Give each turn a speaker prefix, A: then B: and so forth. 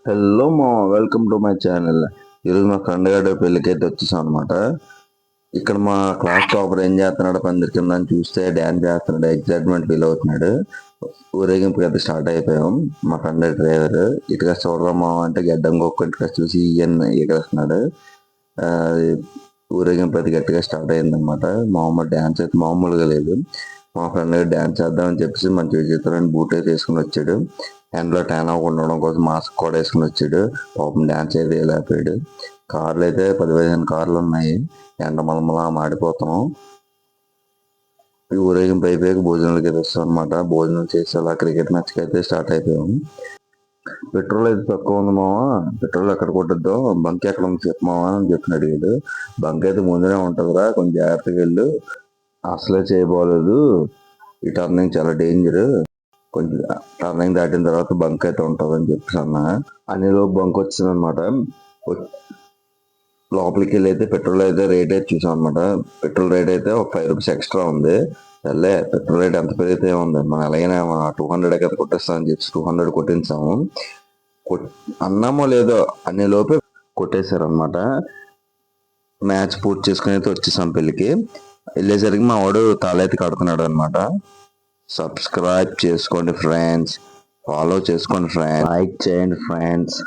A: Hello మా welcome to my channel. ఈరోజు మా ఫ్రెండ్ గారి పెళ్ళికి అయితే వచ్చేసాం అనమాట. ఇక్కడ మా క్లాస్ టాపర్ ఏం చేస్తున్నాడు పందిరి కింద అని చూస్తే డ్యాన్స్ చేస్తున్నాడు, ఎగ్జైట్మెంట్ ఫీల్ అవుతున్నాడు. ఊరేగింపు అయితే స్టార్ట్ అయిపోయాం. మా ఫ్రెండ్ డ్రైవర్ ఇటుక చూడమా అంటే గడ్డం గొక్క ఇటుక చూసి ఈయన ఎగరేస్తున్నాడు. ఆ, ఊరేగింపు అయితే గట్టిగా స్టార్ట్ అయింది అనమాట. మామూలు డ్యాన్స్ అయితే మామూలుగా లేదు. మా ఫ్రెండ్ డ్యాన్స్ చేద్దామని చెప్పేసి మంచి చేతులని బూట్ అయితే వేసుకుని వచ్చాడు. ఎండలో ట్యాన్ అవ్వకుండా ఉండడం కోసం మాస్క్ కూడా వేసుకుని వచ్చాడు. పాపం డ్యాన్స్ అయితే వేయలేకపోయాడు. కార్లు అయితే 10-15 కార్లు ఉన్నాయి. ఎండ మలమలా మాడిపోతున్నాం. ఈ ఊరేగింపు అయిపోయాక భోజనాలకి వస్తాం అనమాట. భోజనం చేసి అలా క్రికెట్ మ్యాచ్కి అయితే స్టార్ట్ అయిపోయాం. పెట్రోల్ అయితే తక్కువ ఉంది మావా, పెట్రోల్ ఎక్కడ కొట్టద్దాం, బంక్ ఎక్కడ ఉంది చెప్పమావా అని చెప్పిన అడిగాడు. బంక్ అయితే ముందునే ఉంటుందిరా, కొంచెం జాగ్రత్తగా వెళ్ళు, అసలే చేయబోలేదు, ఈ టర్నింగ్ చాలా డేంజర్, కొంచెం టర్నింగ్ దాటిన తర్వాత బంక్ అయితే ఉంటుంది అని చెప్పేసి అన్నా. అన్నిలో బంక్ వచ్చింది అనమాట. లోపలికి వెళ్ళి అయితే పెట్రోల్ అయితే రేట్ అయితే చూసాం అనమాట. పెట్రోల్ రేట్ అయితే ఒక 5 రూపీస్ ఎక్స్ట్రా ఉంది. సర్లే పెట్రోల్ రేట్ ఎంత పెరిగితే ఉంది, మనం ఎలాగైనా 200 అయితే కొట్టేస్తామని చెప్పి 200 కొట్టించాము. అన్నామో లేదో అన్ని లోపే కొట్టేశారు అనమాట. మ్యాచ్ పూర్తి చేసుకుని అయితే వచ్చేసాం పెళ్ళికి. వెళ్ళేసరికి మా వాడు తాళైతే కడుతున్నాడు అనమాట. సబ్స్క్రైబ్ చేసుకోండి ఫ్రెండ్స్, ఫాలో చేసుకోండి ఫ్రెండ్స్, లైక్ చేయండి ఫ్రెండ్స్.